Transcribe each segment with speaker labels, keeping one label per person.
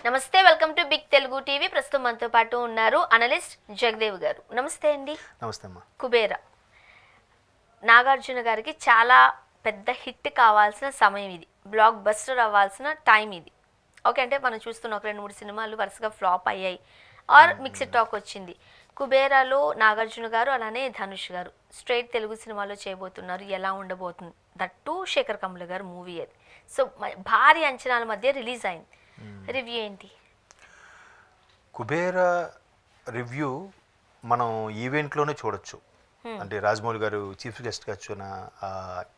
Speaker 1: నమస్తే, welcome to big Telugu TV. ప్రస్తుతం మనతో పాటు ఉన్నారు అనలిస్ట్ జగదేవ్ గారు. నమస్తే అండి.
Speaker 2: నమస్తే అమ్మా.
Speaker 1: కుబేర నాగార్జున గారికి చాలా పెద్ద హిట్ కావాల్సిన సమయం ఇది, బ్లాక్ బస్టర్ అవ్వాల్సిన టైం ఇది. ఓకే, అంటే మనం చూస్తున్న ఒక 2-3 సినిమాలు వరుసగా ఫ్లాప్ అయ్యాయి ఆర్ మిక్స్డ్ టాక్ వచ్చింది. కుబేరాలో నాగార్జున గారు అలానే ధనుష్ గారు స్ట్రైట్ తెలుగు సినిమాలో చేయబోతున్నారు. ఎలా ఉండబోతుంది? దట్టు శేఖర్ కమ్ముల గారు మూవీ అది. సో భారీ అంచనాల మధ్య రిలీజ్ అయింది. రివ్యూ ఏంటి?
Speaker 2: కుబేర రివ్యూ మనం ఈవెంట్లోనే చూడొచ్చు. అంటే రాజమౌళి గారు చీఫ్ గెస్ట్గా వచ్చిన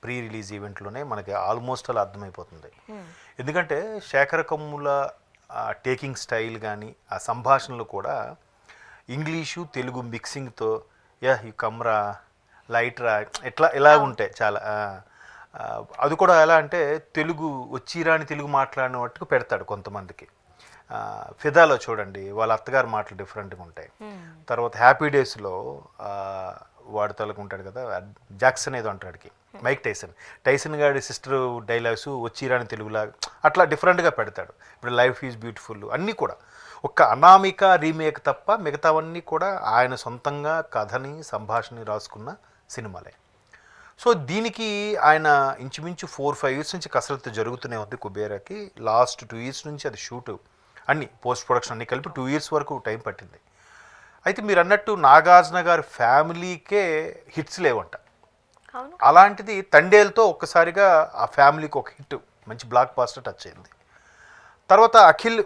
Speaker 2: ప్రీ రిలీజ్ ఈవెంట్లోనే మనకి ఆల్మోస్ట్ అలా అర్థమైపోతుంది. ఎందుకంటే శేఖర్ కమ్ముల టేకింగ్ స్టైల్ కానీ ఆ సంభాషణలు కూడా ఇంగ్లీషు తెలుగు మిక్సింగ్తో ఈ కమ్రా లైట్రా ఇలా ఉంటాయి చాలా. అది కూడా ఎలా అంటే తెలుగు వచ్చిరాని తెలుగు మాట్లాడిన మట్టుకు పెడతాడు కొంతమందికి. ఫిదాలో చూడండి, వాళ్ళ అత్తగారు మాటలు డిఫరెంట్గా ఉంటాయి. తర్వాత హ్యాపీ డేస్లో వాడు తలుకుంటాడు కదా, జాక్సన్ ఏదో అంటాడికి, మైక్ టైసన్ గారి సిస్టర్ డైలాగ్స్ వచ్చిరాని తెలుగులాగా అట్లా డిఫరెంట్గా పెడతాడు. ఇప్పుడు లైఫ్ ఈజ్ బ్యూటిఫుల్ అన్నీ కూడా ఒక్క అనామిక రీమేక్ తప్ప మిగతావన్నీ కూడా ఆయన సొంతంగా కథని సంభాషణని రాసుకున్న సినిమాలే. సో దీనికి ఆయన ఇంచుమించు 4-5 years నుంచి కసరత్తు జరుగుతూనే ఉంది కుబేరాకి. లాస్ట్ 2 years నుంచి అది షూటు అన్ని పోస్ట్ ప్రొడక్షన్ అన్నీ కలిపి 2 years వరకు టైం పట్టింది. అయితే మీరు అన్నట్టు నాగార్జున గారి ఫ్యామిలీకే హిట్స్ లేవంట. అలాంటిది తండేలతో ఒక్కసారిగా ఆ ఫ్యామిలీకి ఒక హిట్, మంచి బ్లాక్ బాస్టర్ టచ్ అయింది. తర్వాత అఖిల్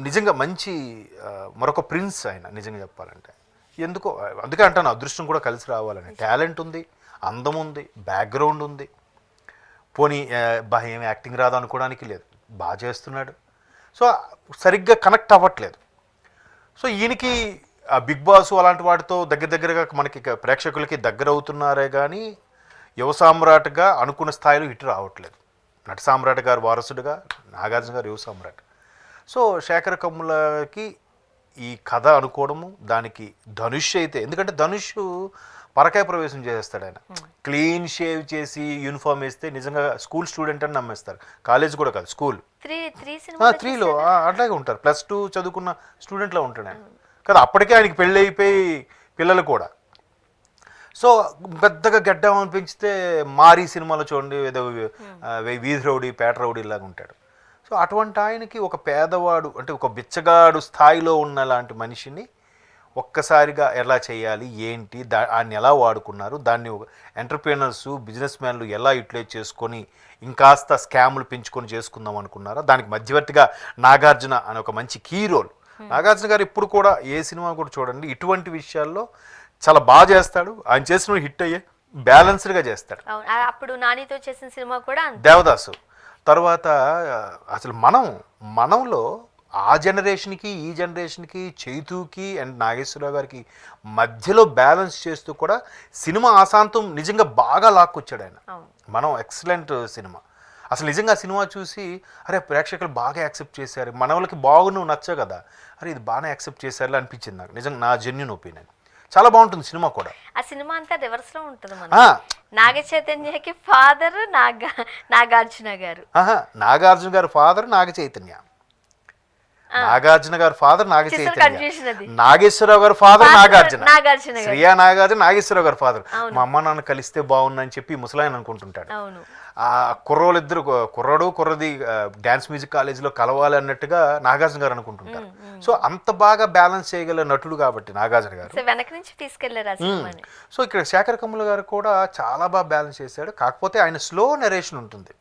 Speaker 2: నిజంగా మంచి మరొక ప్రిన్స్ ఆయన, నిజంగా చెప్పాలంటే. అందుకే అంటాను అదృష్టం కూడా కలిసి రావాలని. టాలెంట్ ఉంది, అందం ఉంది, బ్యాక్గ్రౌండ్ ఉంది. పోనీ ఏమి యాక్టింగ్ రాదు అనుకోవడానికి లేదు, బాగా చేస్తున్నాడు. సో సరిగ్గా కనెక్ట్ అవ్వట్లేదు. సో ఈయనకి బిగ్ బాస్ అలాంటి వాటితో దగ్గరగా మనకి ప్రేక్షకులకి దగ్గర అవుతున్నారే కానీ యువ సామ్రాట్గా అనుకున్న స్థాయిలో హిట్ రావట్లేదు. నట సామ్రాట్ గారు వారసుడుగా నాగార్జున గారు యువ సామ్రాట్. సో శేఖర్ కమ్ములకి ఈ కథ అనుకోవడము, దానికి ధనుష్ అయితే, ఎందుకంటే ధనుష్ పరకాయ ప్రవేశం చేసేస్తాడు. ఆయన క్లీన్ షేవ్ చేసి యూనిఫామ్ వేస్తే నిజంగా స్కూల్ స్టూడెంట్ అని నమ్మేస్తారు. కాలేజ్ కూడా కాదు, స్కూల్ 3లో అట్లాగే ఉంటారు. +2 చదువుకున్న స్టూడెంట్లో ఉంటాడు ఆయన కదా. అప్పటికే ఆయనకి పెళ్ళి అయిపోయి పిల్లలు కూడా. సో పెద్దగా గడ్డం పెంచితే మారీ సినిమాలో చూడండి ఏదో వీధి రౌడీ పేట రౌడీ లాగా ఉంటాడు. సో అటువంటి ఆయనకి ఒక పేదవాడు అంటే ఒక బిచ్చగాడు స్థాయిలో ఉన్న లాంటి మనిషిని ఒక్కసారిగా ఎలా చేయాలి ఏంటి, ఆయన ఎలా వాడుకున్నారు, దాన్ని ఎంటర్ప్రీనర్స్ బిజినెస్ మ్యాన్లు ఎలా యూటిలైజ్ చేసుకొని ఇంకాస్త స్కాములు పెంచుకొని చేసుకుందాం అనుకున్నారా. దానికి మధ్యవర్తిగా నాగార్జున అనే ఒక మంచి కీ రోల్. నాగార్జున గారు ఇప్పుడు కూడా ఏ సినిమా కూడా చూడండి ఇటువంటి విషయాల్లో చాలా బాగా చేస్తాడు. ఆయన చేసిన హిట్ అయ్యే బ్యాలెన్స్డ్గా చేస్తాడు.
Speaker 1: అప్పుడు నానితో చేసిన సినిమా కూడా
Speaker 2: దేవదాసు. తర్వాత అసలు మనంలో ఆ జనరేషన్కి ఈ జనరేషన్కి చైతూకి అండ్ నాగేశ్వరరావు గారికి మధ్యలో బ్యాలెన్స్ చేస్తూ కూడా సినిమా ఆశాంతం నిజంగా బాగా లాక్కొచ్చాడు ఆయన. మనం ఎక్సలెంట్ సినిమా. అసలు నిజంగా సినిమా చూసి అరే ప్రేక్షకులు బాగా యాక్సెప్ట్ చేశారు, మన వాళ్ళకి బాగున్నావు నచ్చవు కదా, అరే ఇది బాగా యాక్సెప్ట్ చేశారు అనిపించింది నాకు. నిజంగా నా జెన్యూన్ ఒపీనియన్. చాలా బాగుంటుంది సినిమా కూడా. ఆ
Speaker 1: సినిమా అంతా రివర్స్ లో ఉంటుంది. నాగ చైతన్యకి ఫాదర్ నాగార్జున గారు.
Speaker 2: నాగార్జున గారి ఫాదర్ నాగ చైతన్య, నాగార్జున గారి ఫాదర్ నాగ చైతన్య, నాగేశ్వరరావు గారి ఫాదర్ నాగార్జున, శ్రియా నాగార్జున నాగేశ్వరరావు గారి ఫాదర్. మా అమ్మ నాన్న కలిస్తే బాగుందని చెప్పి ముసలాయన అనుకుంటుంటాడు. ఆ కుర్రోళ్ళిద్దరు, కుర్రది డ్యాన్స్ మ్యూజిక్ కాలేజీలో కలవాలి అన్నట్టుగా నాగార్జున గారు అనుకుంటుంటారు. సో అంత బాగా బ్యాలెన్స్ చేయగల నటుడు కాబట్టి నాగార్జున గారు
Speaker 1: వెనక నుంచి తీసుకెళ్లారు.
Speaker 2: సో ఇక్కడ శేఖర్ కమ్ముల గారు కూడా చాలా బాగా బ్యాలెన్స్ చేశాడు. కాకపోతే ఆయన స్లో నెరేషన్ ఉంటుంది,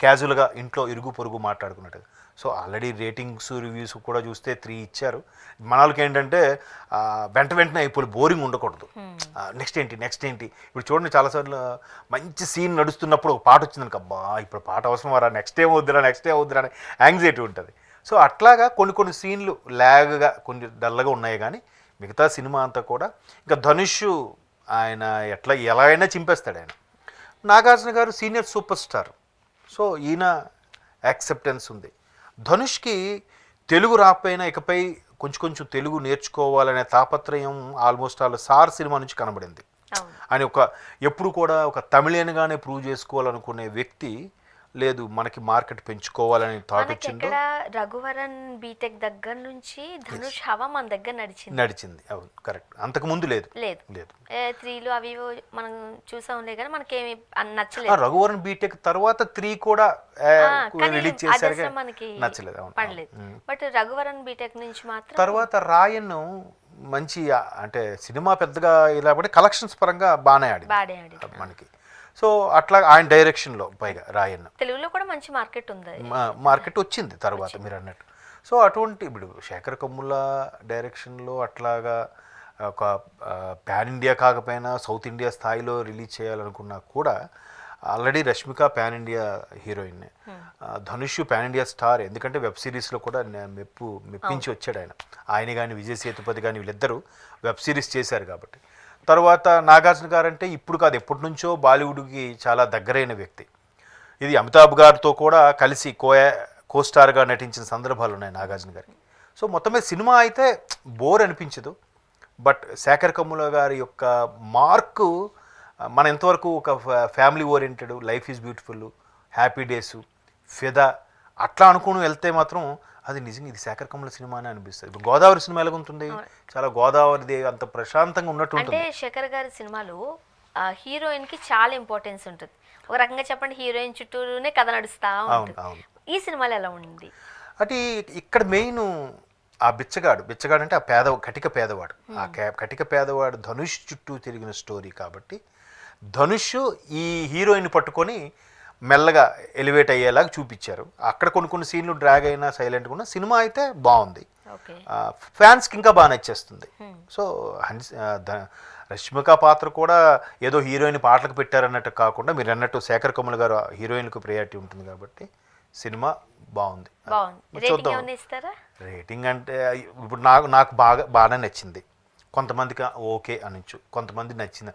Speaker 2: క్యాజువల్గా ఇంట్లో ఇరుగు పొరుగు మాట్లాడుకున్నట్టు. సో ఆల్రెడీ రేటింగ్స్ రివ్యూస్ కూడా చూస్తే 3 ఇచ్చారు. మన వాళ్ళకి ఏంటంటే వెంటనే ఇప్పుడు బోరింగ్ ఉండకూడదు. నెక్స్ట్ ఏంటి ఇప్పుడు చూడండి, చాలాసార్లు మంచి సీన్ నడుస్తున్నప్పుడు ఒక పాట వచ్చిందనుక, అబ్బా ఇప్పుడు పాట అవసరం వారా, నెక్స్ట్ ఏం వద్దురా అని యాంగ్జైటీ ఉంటుంది. సో అట్లాగా కొన్ని సీన్లు ల్యాగ్గా కొన్ని డల్గా ఉన్నాయి. కానీ మిగతా సినిమా అంతా కూడా ఇంకా ధనుష్ ఆయన ఎలా అయినా చింపేస్తాడు ఆయన. నాగార్జున గారు సీనియర్ సూపర్ స్టార్. సో ఈయన యాక్సెప్టెన్స్ ఉంది. ధనుష్కి తెలుగు రాకపోయినా ఇకపై కొంచెం తెలుగు నేర్చుకోవాలనే తాపత్రయం ఆల్మోస్ట్ సార్ సినిమా నుంచి కనబడింది. ఆయన ఎప్పుడు కూడా ఒక తమిళియన్గానే ప్రూవ్ చేసుకోవాలనుకునే వ్యక్తి లేదు మనకి మార్కెట్ పెంచుకోవాలని థాట్
Speaker 1: మనకి
Speaker 2: వచ్చిందో
Speaker 1: ఎక్కడ రఘువరన్ బీటెక్ దగ్గర నుంచి ధనుష్ హవా మన దగ్గర
Speaker 2: నడిచింది. అవును, కరెక్ట్. అంతకు ముందు లేదు.
Speaker 1: లేదు త్రీలు అవి మనం చూసాంలే కానీ మనకేమి నచ్చలేదు.
Speaker 2: రఘువరన్ బీటెక్ తర్వాత 3 కూడా రిలీజ్ చేశారు,
Speaker 1: మనకి
Speaker 2: నచ్చలేదు. అవును,
Speaker 1: పడలేదు. బట్ రఘువరన్ బీటెక్ నుంచి మాత్రం
Speaker 2: తర్వాత రాయన్ మంచి అంటే సినిమా పెద్దగా ఇలా పడి కలెక్షన్స్ పరంగా బాగానే ఆడింది మనకి. సో అట్లా ఆయన డైరెక్షన్లో పైగా రాయన్
Speaker 1: తెలుగులో కూడా మంచి మార్కెట్ ఉంది,
Speaker 2: మార్కెట్ వచ్చింది తర్వాత మీరు అన్నట్టు. సో అటువంటి ఇప్పుడు శేఖర్ కమ్ముల డైరెక్షన్లో అట్లాగా ఒక పాన్ ఇండియా కాకపోయినా సౌత్ ఇండియా స్థాయిలో రిలీజ్ చేయాలనుకున్నా కూడా already Rashmika pan India heroine, Dhanush pan India star. ఎందుకంటే వెబ్ సిరీస్లో కూడా మెప్పించి వచ్చాడు ఆయన కానీ విజయ్ సేతుపతి కానీ వీళ్ళిద్దరూ వెబ్ సిరీస్ చేశారు కాబట్టి. తర్వాత నాగార్జున గారు అంటే ఇప్పుడు కాదు, ఎప్పటి నుంచో బాలీవుడ్కి చాలా దగ్గరైన వ్యక్తి. ఇది అమితాబ్ గారితో కూడా కలిసి కోస్టార్గా నటించిన సందర్భాలు ఉన్నాయి నాగార్జున గారికి. సో మొత్తం మీద సినిమా అయితే బోర్ అనిపించదు. బట్ శేఖర్ కమ్ముల గారి యొక్క మార్కు మన ఎంతవరకు ఒక family oriented, life is beautiful, happy days, ఫిదా అట్లా అనుకుని వెళ్తే మాత్రం అది నిజంగా ఇది శేఖర్ కమ్ముల సినిమా అని అనిపిస్తుంది. ఇప్పుడు గోదావరి సినిమా ఎలాగుంటుంది, చాలా గోదావరిది అంత ప్రశాంతంగా ఉన్నట్టు
Speaker 1: అంటే శేఖర్ గారి సినిమాలు హీరోయిన్ కి చాలా ఇంపార్టెన్స్ ఉంటుంది. ఒక రకంగా చెప్పండి, హీరోయిన్ చుట్టూనే కథ నడుస్తా ఉంటుంది. ఈ సినిమాలో ఎలా ఉంది
Speaker 2: అంటే ఇక్కడ మెయిన్ ఆ బిచ్చగాడు అంటే ఆ కటిక పేదవాడు, ఆ కటిక పేదవాడు ధనుష్ చుట్టూ తిరిగిన స్టోరీ కాబట్టి ధనుష్ ఈ హీరోయిన్ పట్టుకొని మెల్లగా ఎలివేట్ అయ్యేలాగా చూపించారు. అక్కడ కొన్ని సీన్లు డ్రాగ్ అయినా సైలెంట్గా ఉన్న సినిమా అయితే బాగుంది, ఫ్యాన్స్కి ఇంకా బాగా నచ్చేస్తుంది. సో రష్మిక పాత్ర కూడా ఏదో హీరోయిన్ పాటలకు పెట్టారన్నట్టు కాకుండా మీరు అన్నట్టు శేఖర్ కమ్ముల గారు హీరోయిన్కు ప్రయారిటీ ఉంటుంది కాబట్టి సినిమా బాగుంది. చూద్దాం. రేటింగ్ అంటే ఇప్పుడు నాకు బాగా నచ్చింది, కొంతమందికి ఓకే అనొచ్చు, కొంతమంది నచ్చింది,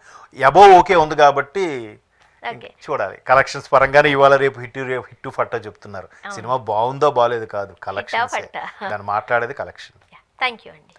Speaker 2: అబోవ్ ఓకే ఉంది కాబట్టి చూడాలి. కలెక్షన్స్ పరంగానే ఇవాళ రేపు హిట్ ఫట్టా చెప్తున్నారు. సినిమా బాగుందో బాగాలేదు కాదు, కలెక్షన్స్ దాన్ని మాట్లాడేది కలెక్షన్.
Speaker 1: థ్యాంక్ యూ అండి.